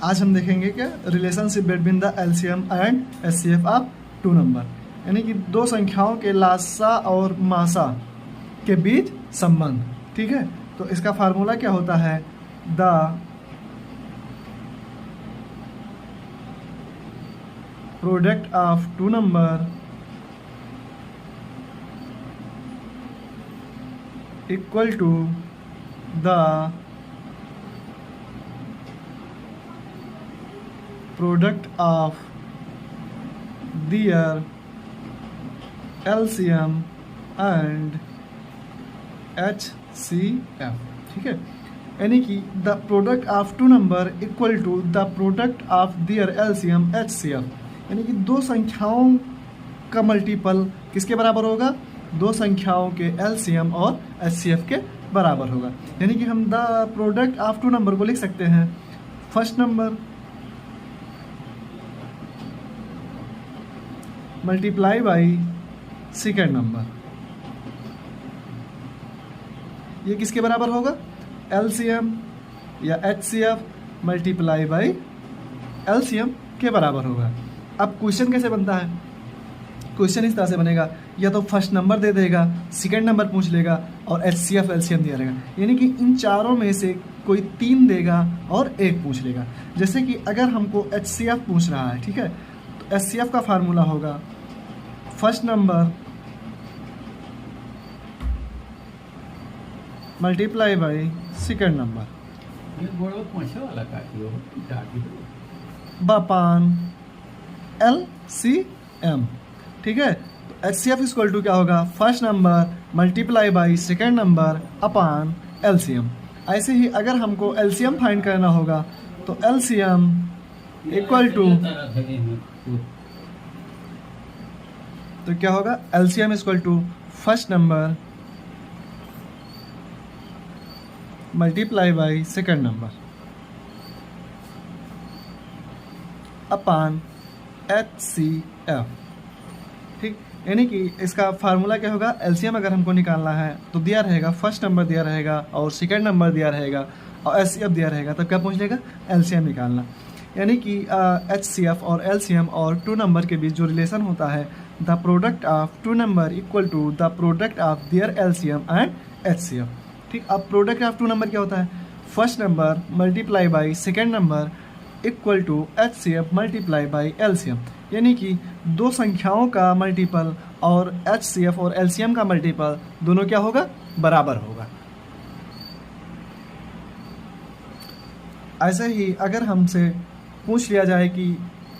आज हम देखेंगे क्या relationship between the LCM and HCF of two number, यानी कि दो संख्याओं के लासा और मासा के बीच संबंध। ठीक है, तो इसका फार्मूला क्या होता है? The product of two number equal to the product of their LCM and HCF। ठीक है, यानी कि the product of two number equal to the product of their LCM HCF, यानी कि दो संख्याओं का मल्टीपल किसके बराबर होगा? दो संख्याओं के LCM और HCF के बराबर होगा। यानी कि हम the product of two number को लिख सकते हैं first number multiply by second number. ये किसके बराबर होगा? LCM या HCF मल्टीप्लाई बाई LCM के बराबर होगा। अब क्वेश्चन कैसे बनता है? क्वेश्चन इस तरह से बनेगा, या तो फर्स्ट नंबर दे देगा, सेकेंड नंबर पूछ लेगा और HCF LCM दिया रहेगा, यानी कि इन चारों में से कोई तीन देगा और एक पूछ लेगा। जैसे कि अगर हमको HCF पूछ रहा है, ठीक है, तो HCF का फार्मूला होगा first number multiply by second number upon LCM। ठीक है, तो HCF इक्वल टू क्या होगा? First number multiply by second number upon LCM। ऐसे ही अगर हमको LCM फाइंड करना होगा तो LCM इक्वल टू, तो क्या होगा? LCM equal to first number multiply by second number upon HCF। ठीक, यानी कि इसका फार्मूला क्या होगा? LCM अगर हमको निकालना है तो दिया रहेगा फर्स्ट नंबर दिया रहेगा और सेकेंड नंबर दिया रहेगा और HCF दिया रहेगा, तब क्या पूछ लेगा? LCM निकालना। यानी कि HCF और LCM और टू नंबर के बीच जो रिलेशन होता है, the product of two number equal to the product of their LCM and HCF। ठीक, अब प्रोडक्ट ऑफ टू नंबर क्या होता है? First number multiply by second number equal to HCF multiply by LCM, यानी कि दो संख्याओं का मल्टीपल और HCF और LCM का मल्टीपल दोनों क्या होगा? बराबर होगा। ऐसे ही अगर हमसे पूछ लिया जाए कि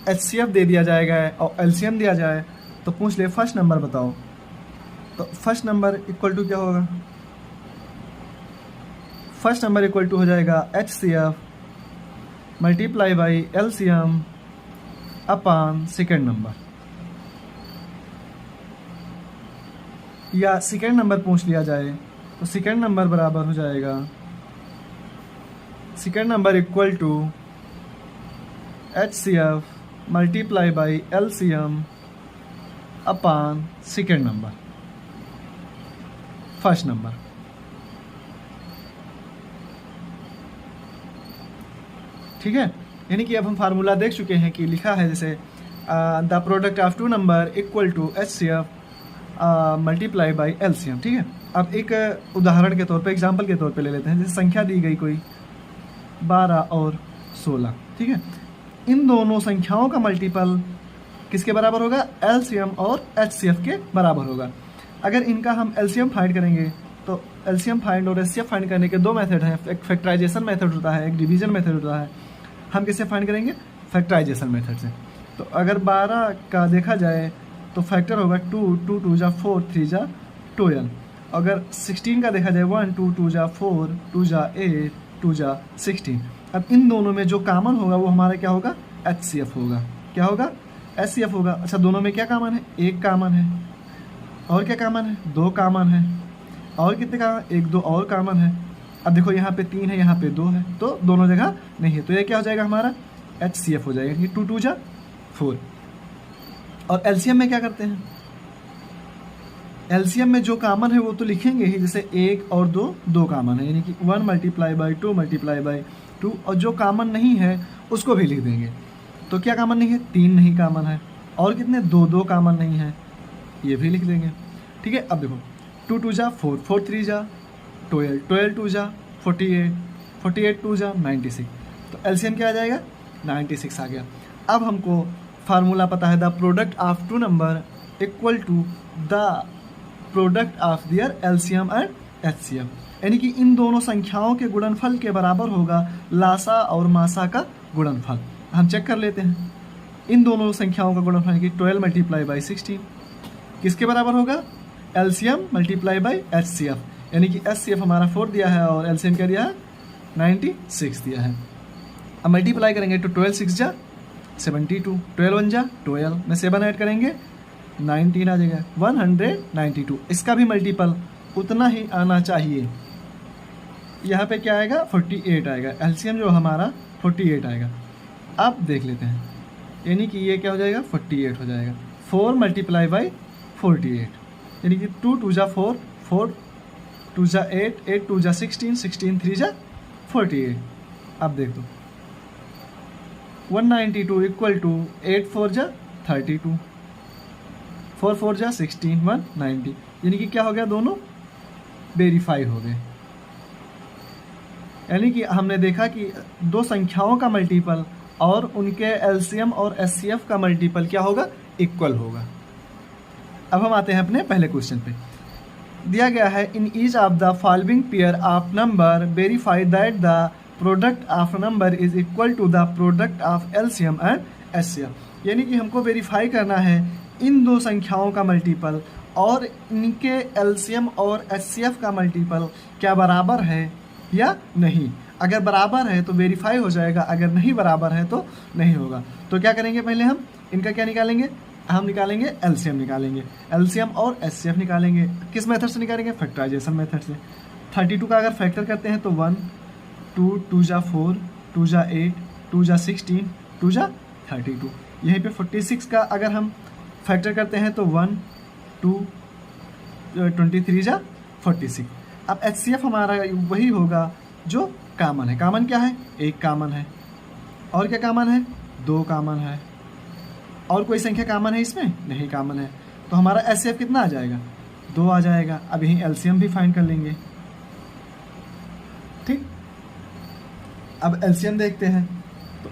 HCF दे दिया जाएगा और LCM दिया जाए तो पूछ ले फर्स्ट नंबर बताओ, तो फर्स्ट नंबर इक्वल टू क्या होगा? फर्स्ट नंबर इक्वल टू हो जाएगा HCF multiply by LCM upon second number, या सेकेंड नंबर पूछ लिया जाए तो सेकेंड नंबर बराबर हो जाएगा, second number equal to HCF multiply by LCM upon second number first number. ठीक है, यानी कि अब हम फार्मूला देख चुके हैं कि लिखा है जैसे the product of two number equal to HCF multiply by LCM। ठीक है, अब एक उदाहरण के तौर पे, एग्जाम्पल के तौर पे ले लेते हैं। जैसे संख्या दी गई कोई 12 और 16, ठीक है, इन दोनों संख्याओं का मल्टीपल किसके बराबर होगा? LCM और HCF के बराबर होगा। अगर इनका हम LCM फाइंड करेंगे तो LCM फाइंड और HCF फाइंड करने के दो मेथड हैं, एक फैक्टराइजेशन मेथड होता है, एक डिवीजन मेथड होता है। हम किससे फाइंड करेंगे? फैक्टराइजेशन मेथड से। तो अगर 12 का देखा जाए तो फैक्टर होगा 2, 2 2 जा 4, 3 जा 12। अगर 16 का देखा जाए 1, 2 2 जा 4, 2 जा 8, 2 जा 16। अब इन दोनों में जो कॉमन होगा वो हमारा क्या होगा? HCF होगा। क्या होगा? HCF होगा। अच्छा, दोनों में क्या कॉमन है? एक कॉमन है। और क्या कॉमन है? दो कॉमन है। और कितने का? एक दो और कॉमन है। अब देखो यहाँ पे 3 है, यहाँ पे 2 है, तो दोनों जगह नहीं है, तो ये क्या हो जाएगा? हमारा HCF हो जाएगा, ये 2 2 जा 4। और LCM में क्या करते हैं? LCM में जो कॉमन है वो तो लिखेंगे ही, जैसे 1 और 2 कॉमन है, यानी कि 1 × 2 × 2, और जो कॉमन नहीं है उसको भी लिख देंगे। तो क्या कॉमन नहीं है, 3 नहीं कॉमन है, और कितने 2 कॉमन नहीं है, ये भी लिख देंगे। ठीक है, अब देखो 2 2 जा 4, 4 3 जा 12, 12 2 जा 48, 48 2 जा 96, तो एलसीएम क्या आ जाएगा 96 आ गया। अब हमको फार्मूला पता है, the product of 2 number equal to the product of their LCM and HCF, यानी कि इन दोनों संख्याओं के गुणनफल के बराबर होगा लासा और मासा का गुणनफल। हम चेक कर लेते हैं, इन दोनों संख्याओं का गुणनफल कि 12 मल्टीप्लाई बाई 16 किसके बराबर होगा, एलसीएम मल्टीप्लाई बाई एचसीएफ, यानी कि एचसीएफ हमारा 4 दिया है और एलसीएम क्या दिया है 96 दिया है। अब मल्टीप्लाई करेंगे तो 12 6 जा 72, 12 1 जा 12 में 7 ऐड करेंगे 19 आ जाएगा 192। इसका भी मल्टीपल उतना ही आना चाहिए, यहाँ पे क्या आएगा 48 आएगा, एलसीएम जो हमारा 48 आएगा। अब देख लेते हैं, यानी कि ये क्या हो जाएगा 48 हो जाएगा, 4 मल्टीप्लाई बाई 48, यानी कि 2 2 जा 4, 4 2 जा 8, 8 2 जा 16, 16 3 जा 48। अब देख दो 192 इक्वल टू 8 4 जा 32, 4 4 जा 16, 190, यानी कि क्या हो गया दोनों वेरीफाई हो गए। यानी कि हमने देखा कि दो संख्याओं का मल्टीपल और उनके एलसीएम और एचसीएफ का मल्टीपल क्या होगा, इक्वल होगा। अब हम आते हैं अपने पहले क्वेश्चन पे। दिया गया है in each of the following pair of number verify that the product of number is equal to the product of LCM and HCF, यानी कि हमको वेरीफाई करना है इन दो संख्याओं का मल्टीपल और इनके एलसीएम और एचसीएफ का मल्टीपल क्या बराबर है या नहीं। अगर बराबर है तो वेरीफाई हो जाएगा, अगर नहीं बराबर है तो नहीं होगा। तो क्या करेंगे, पहले हम इनका क्या निकालेंगे, हम निकालेंगे एलसीएम निकालेंगे, एलसीएम और एचसीएफ निकालेंगे। किस मेथड से निकालेंगे, फैक्टराइजेशन मेथड से। 32 का अगर फैक्टर करते हैं तो 1 2 2 जा 4 2 जा 8 2 जा 16 2 जा 32। यहीं पे 46 का अगर हम फैक्टर करते हैं तो 1 2 23 जा 46। अब एचसीएफ हमारा वही होगा जो कॉमन है। कॉमन क्या है, एक कॉमन है, और क्या कॉमन है, 2 कॉमन है, और कोई संख्या कॉमन है इसमें, नहीं कॉमन है। तो हमारा एचसीएफ कितना आ जाएगा, 2 आ जाएगा। अब यहीं एलसीएम भी फाइंड कर लेंगे। ठीक, अब एलसीएम देखते हैं। तो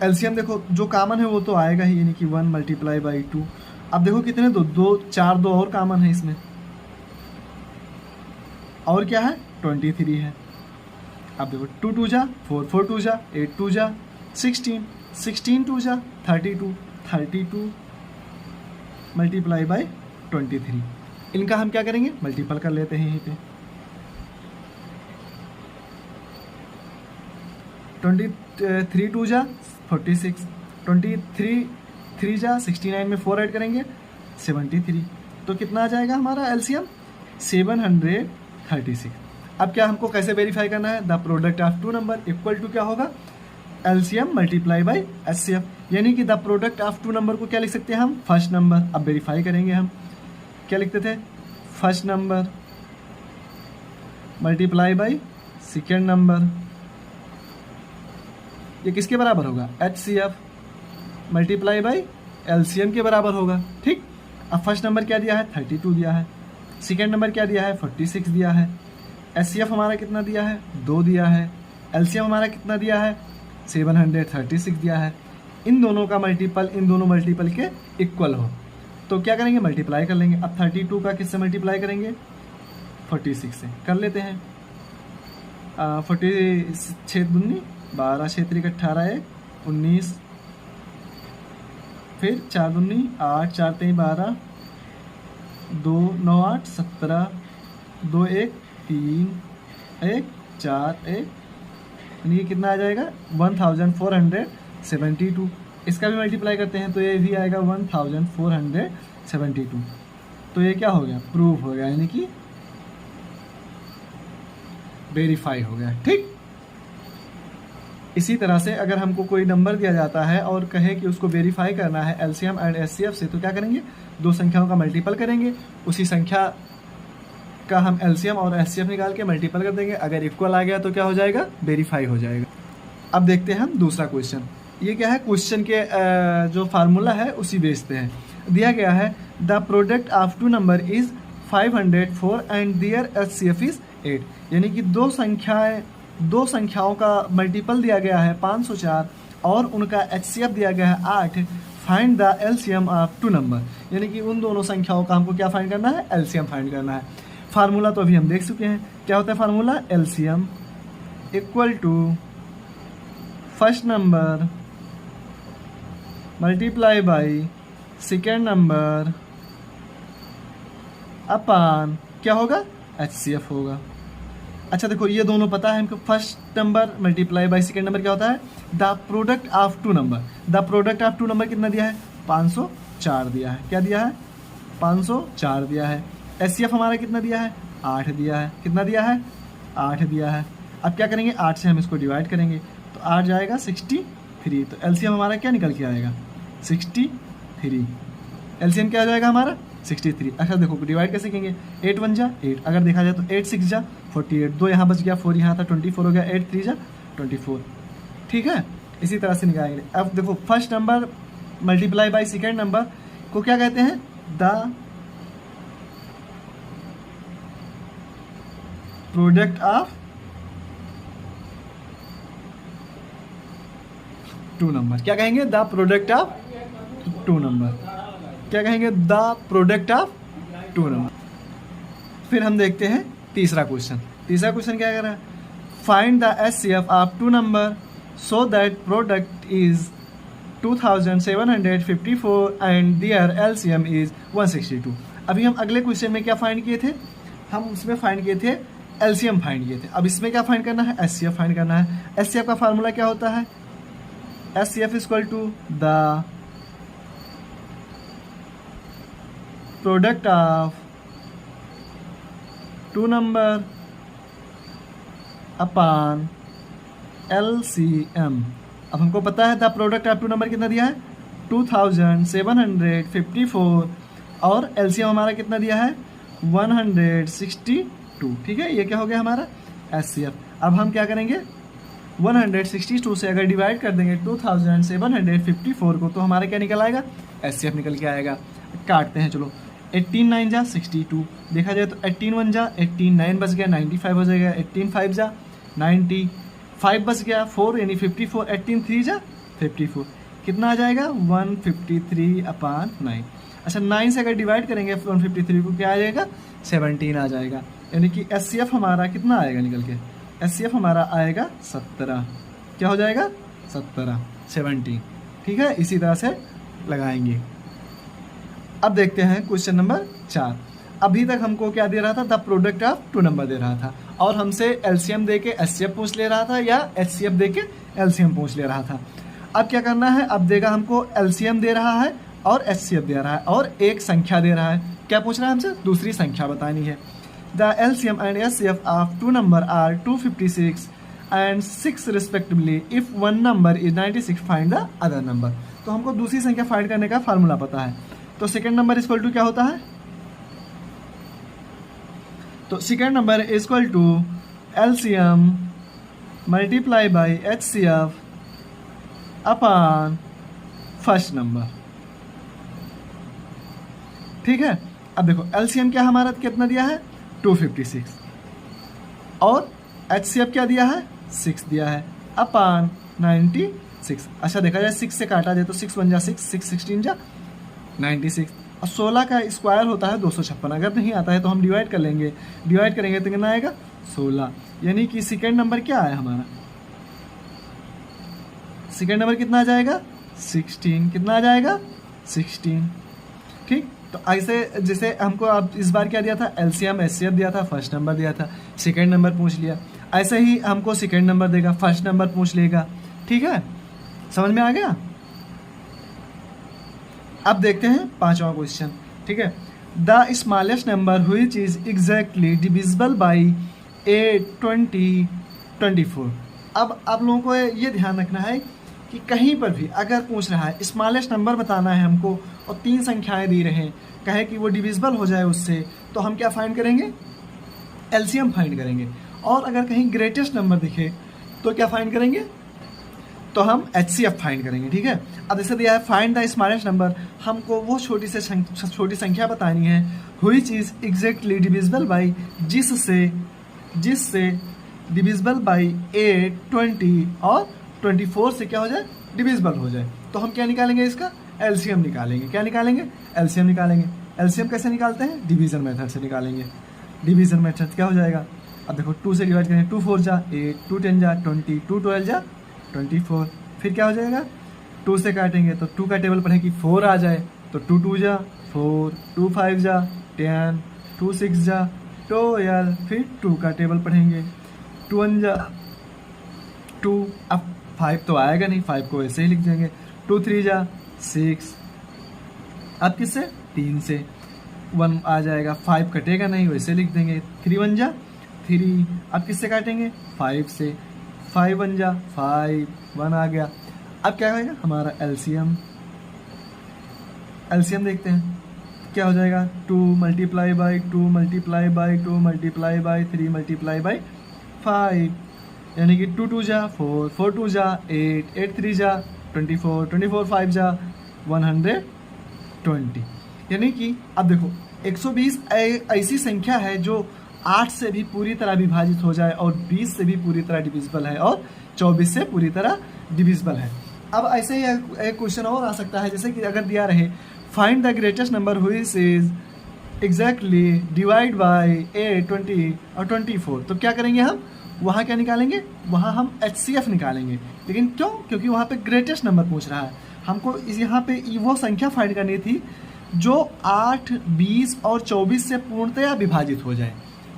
एलसीएम देखो जो कॉमन है वो तो आएगा ही, यानी कि 1 मल्टीप्लाई बाई 2। अब देखो कितने, 2 4 2 और कॉमन है इसमें, और क्या है 23 है। अब देखो 2 2 जा 4 4 2 जा 8 2 जा 16 16 2 जा 32 32 मल्टीप्लाई बाई 23। इनका हम क्या करेंगे, मल्टीपल कर लेते हैं यहीं पे। 23 2 जा 46, 23 3 जा 69 में 4 ऐड करेंगे 73। तो कितना आ जाएगा हमारा एलसीएम 736। अब क्या हमको कैसे वेरीफाई करना है, the product of 2 number equal to क्या होगा, एलसीएम मल्टीप्लाई बाई एचसीएफ, यानी कि द प्रोडक्ट ऑफ 2 नंबर को क्या लिख सकते हैं हम, फर्स्ट नंबर। अब वेरीफाई करेंगे हम, क्या लिखते थे, first number multiply by second number, ये किसके बराबर होगा, एचसीएफ मल्टीप्लाई बाई एलसीएम के बराबर होगा। ठीक, अब फर्स्ट नंबर क्या दिया है 32 दिया है, सेकेंड नंबर क्या दिया है 46 दिया है, एचसीएफ हमारा कितना दिया है 2 दिया है, एलसीएम हमारा कितना दिया है 736 दिया है। इन दोनों का मल्टीपल इन दोनों मल्टीपल के इक्वल हो तो क्या करेंगे, मल्टीप्लाई कर लेंगे। अब 32 का किससे मल्टीप्लाई करेंगे, 46 से कर लेते हैं। 46 दूनी 12 6 3 18 1 19, फिर 4 दूनी 8 4 3 12 2 9 8 17 2 1 3 1 4 1, यानी कि कितना आ जाएगा 1472। इसका भी मल्टीप्लाई करते हैं तो ये भी आएगा 1472। तो ये क्या हो गया, प्रूफ हो गया, यानी कि वेरीफाई हो गया। ठीक, इसी तरह से अगर हमको कोई नंबर दिया जाता है और कहे कि उसको वेरीफाई करना है एलसीएम एंड एचसीएफ से, तो क्या करेंगे, दो संख्याओं का मल्टीपल करेंगे, उसी संख्या का हम एलसीएम और एचसीएफ निकाल के मल्टीपल कर देंगे। अगर इक्वल आ गया तो क्या हो जाएगा, वेरीफाई हो जाएगा। अब देखते हैं हम दूसरा क्वेश्चन। ये क्या है, क्वेश्चन के जो फार्मूला है उसी बेस पे है। दिया गया है the product of two number is 504 and their HCF is 8। यानी कि दो संख्याओं का मल्टीपल दिया गया है 504 और उनका HCF दिया गया है 8। Find the LCM of two number, यानी कि उन दोनों संख्याओं का हमको क्या फाइंड करना है, LCM फाइंड करना है। फार्मूला तो अभी हम देख चुके हैं, क्या होता है formula, LCM equal to first number multiply by second number upon क्या होगा, HCF होगा। अच्छा देखो, ये दोनों पता है हमको, first number multiply by second number क्या होता है, the product of two number. The product of two number कितना दिया है, 504 दिया है। क्या दिया है, 504 दिया है। HCF हमारा कितना दिया है, 8 दिया है। कितना दिया है, 8 दिया है। अब क्या करेंगे, 8 से हम इसको डिवाइड करेंगे तो 8 जाएगा 63। तो LCM हमारा क्या निकल के आएगा, 63। LCM क्या आ जाएगा हमारा, 63। अच्छा देखो डिवाइड कैसे करेंगे, 8 1 जा 8, अगर देखा जाए तो 8 6 जा 48, 2 यहाँ बच गया, 4 यहाँ था, 24 हो गया, 8 3 जा 24। ठीक है, इसी तरह से निकालेंगे। अब देखो first number multiply by second number को क्या कहते हैं, the product of two number. क्या कहेंगे, the product of two number. क्या कहेंगे, the product of two number. फिर हम देखते हैं तीसरा क्वेश्चन। तीसरा क्वेश्चन क्या कह रहा है, find the HCF of two number so that product is 2754 and their LCM is 162। अभी हम अगले क्वेश्चन में क्या फाइंड किए थे, हम उसमें फाइंड किए थे LCM फाइंड किए थे। अब इसमें क्या फाइंड करना है, HCF फाइंड करना है। HCF का फार्मूला क्या होता है, HCF equal to the product of two number upon LCM। अब हमको पता है the product of two number कितना दिया है, 2754 और LCM हमारा कितना दिया है, 162। ठीक है, ये क्या हो गया हमारा HCF। अब हम क्या करेंगे, 162 से अगर डिवाइड कर देंगे 2754 को तो हमारा क्या निकल आएगा, HCF निकल के आएगा। काटते हैं, चलो 18 9 जा 62, देखा जाए तो 18 1 जा 18, 9 बच गया 95 हो जाएगा, 18 5 जा 90, 5 बच गया 4 यानी 54, 18 3 जा 54, कितना आ जाएगा 153/9। अच्छा 9 से अगर डिवाइड करेंगे 153 को क्या आ जाएगा, 17 आ जाएगा। यानी कि HCF हमारा कितना आएगा निकल के, HCF हमारा आएगा 17। क्या हो जाएगा, 17 17। ठीक है, इसी तरह से लगाएंगे। अब देखते हैं क्वेश्चन नंबर 4। अभी तक हमको क्या दे रहा था, the product of two number दे रहा था और हमसे LCM दे के HCF पूछ ले रहा था या HCF दे के LCM पूछ ले रहा था। अब क्या करना है, अब देगा हमको LCM दे रहा है और HCF दे रहा है और एक संख्या दे रहा है। क्या पूछ रहा है हमसे, दूसरी संख्या बतानी है। The LCM and HCF of two number are 256 and 6 respectively. If one number is 96 find the other number. तो हमको दूसरी संख्या फाइंड करने का फार्मूला पता है। तो सेकेंड नंबर इक्वल टू क्या होता है, तो second number equal to LCM multiply by HCF upon first number. ठीक है, अब देखो LCM क्या हमारा कितना दिया है, 256 और HCF क्या दिया है, 6 दिया है अपान 96। अच्छा देखा जाए 6 से काटा जाए तो 6 1 जा 6, 6 16 जा 96 और 16 का स्क्वायर होता है 256। अगर नहीं आता है तो हम डिवाइड कर लेंगे, डिवाइड करेंगे तो कितना आएगा 16। यानी कि सेकेंड नंबर क्या आया हमारा, सेकेंड नंबर कितना आ जाएगा 16। कितना आ जाएगा 16। ठीक, तो ऐसे जैसे हमको अब इस बार क्या दिया था, LCM HCF दिया था, फर्स्ट नंबर दिया था, सेकेंड नंबर पूछ लिया। ऐसे ही हमको सेकेंड नंबर देगा, फर्स्ट नंबर पूछ लेगा। ठीक है, समझ में आ गया। अब देखते हैं पांचवा क्वेश्चन। ठीक है, the smallest number which is exactly divisible by 8 20 24। अब आप लोगों को ये ध्यान रखना है कि कहीं पर भी अगर पूछ रहा है स्मॉलेस्ट नंबर बताना है हमको और 3 संख्याएं दी रहे, कहे कि वो डिविजिबल हो जाए उससे, तो हम क्या फाइंड करेंगे, LCM फाइंड करेंगे। और अगर कहीं ग्रेटेस्ट नंबर दिखे तो क्या फाइंड करेंगे, तो हम HCF फाइंड करेंगे, ठीक है। अब जैसे दिया है फाइंड द स्मॉलेस्ट नंबर, हमको वो छोटी संख्या बतानी है which is exactly divisible by, जिससे डिविजिबल बाई 8, 20 और 24 से क्या हो जाए, डिविजिबल हो जाए। तो हम क्या निकालेंगे, इसका एलसीएम निकालेंगे। क्या निकालेंगे, एलसीएम निकालेंगे। एलसीएम कैसे निकालते हैं, डिवीजन मेथड से निकालेंगे। डिवीजन मेथड क्या हो जाएगा, अब देखो 2 से डिवाइड करेंगे, 2 4 जा 8, 2 10 जा 20, 2 12 जा 24, फिर क्या हो जाएगा, 2 से काटेंगे तो 2 का टेबल पढ़ेगी 4 आ जाए तो 2 2 जा 4, 2 5 जा 10, 2 6 जा 12, फिर 2 का टेबल पढ़ेंगे 2 1 जा 2, अब 5 तो आएगा नहीं, 5 को ऐसे ही लिख देंगे, 2 3 जा 6, अब किससे, 3 से 1 आ जाएगा, 5 कटेगा नहीं, वैसे लिख देंगे, 3 1 जा 3, अब किससे काटेंगे, 5 से, 5 1 जा 5, 1 आ गया। अब क्या होगा हमारा एलसीएम, देखते हैं क्या हो जाएगा, 2 multiply by 2 multiply by 2 multiply by 3 multiply by 5, यानी कि 2 2 जा 4, 4 2 जा 8, 8 3 जा 24, 24 5 जा 120। यानी कि अब देखो 120 ऐसी संख्या है जो 8 से भी पूरी तरह विभाजित हो जाए और 20 से भी पूरी तरह डिविजिबल है और 24 से पूरी तरह डिविजिबल है। अब ऐसे ही एक क्वेश्चन और आ सकता है, जैसे कि अगर दिया रहे find the greatest number which is exactly divide by 8, 20 और 24, तो क्या करेंगे हम, वहाँ क्या निकालेंगे, वहाँ हम HCF निकालेंगे। लेकिन क्यों, क्योंकि वहाँ पे ग्रेटेस्ट नंबर पूछ रहा है, हमको यहाँ पे वो संख्या फाइंड करनी थी जो 8, 20 और 24 से पूर्णतया विभाजित हो जाए,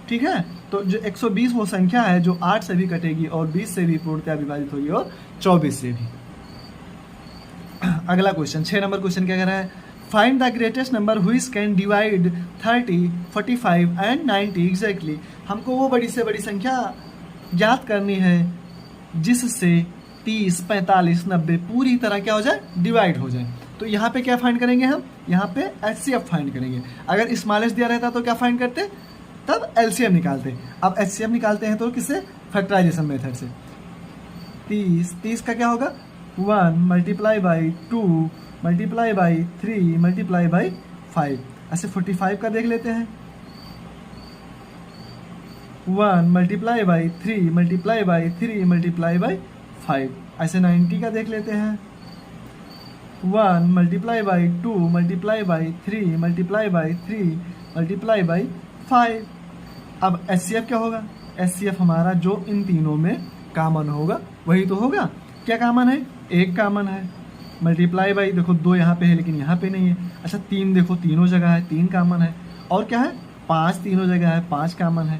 ठीक है। तो जो 120 वो संख्या है जो 8 से भी कटेगी और 20 से भी पूर्णतया विभाजित होगी और 24 से भी। अगला क्वेश्चन 6 नंबर क्वेश्चन क्या कह रहा है, find the greatest number which can divide 30, 45 and 90 exactly. हमको वो बड़ी से बड़ी संख्या ज्ञात करनी है जिससे 30, 45, 90 पूरी तरह क्या हो जाए, डिवाइड हो जाए। तो यहाँ पे क्या फाइंड करेंगे हम, यहाँ पे HCF फाइंड करेंगे। अगर स्मॉलेस्ट दिया रहता तो क्या फाइंड करते, तब LCM निकालते। अब HCF निकालते हैं तो किससे, फैक्टराइजेशन मेथड से। 30 का क्या होगा, 1 multiply by 2 multiply by 3 multiply by 5। ऐसे 45 का देख लेते हैं, 1 multiply by 3 multiply by 3 multiply by 5। ऐसे 90 का देख लेते हैं, 1 multiply by 2 multiply by 3 multiply by 3 multiply by 5। अब HCF क्या होगा, HCF हमारा जो इन तीनों में कॉमन होगा वही तो होगा। क्या कॉमन है, 1 कॉमन है, मल्टीप्लाई बाई देखो 2 यहाँ पे है लेकिन यहाँ पे नहीं है। अच्छा 3 देखो तीनों जगह है, 3 कॉमन है। और क्या है, 5 तीनों जगह है, 5 कॉमन है।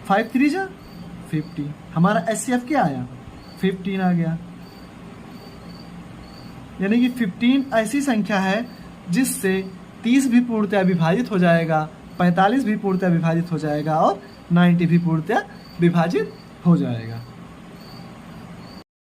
5 3 जा 50, हमारा HCF क्या आया, 15 आ गया। यानी कि 15 ऐसी संख्या है जिससे 30 भी पूर्णतया विभाजित हो जाएगा, 45 भी पूर्णतया विभाजित हो जाएगा और 90 भी पूर्णतया विभाजित हो जाएगा।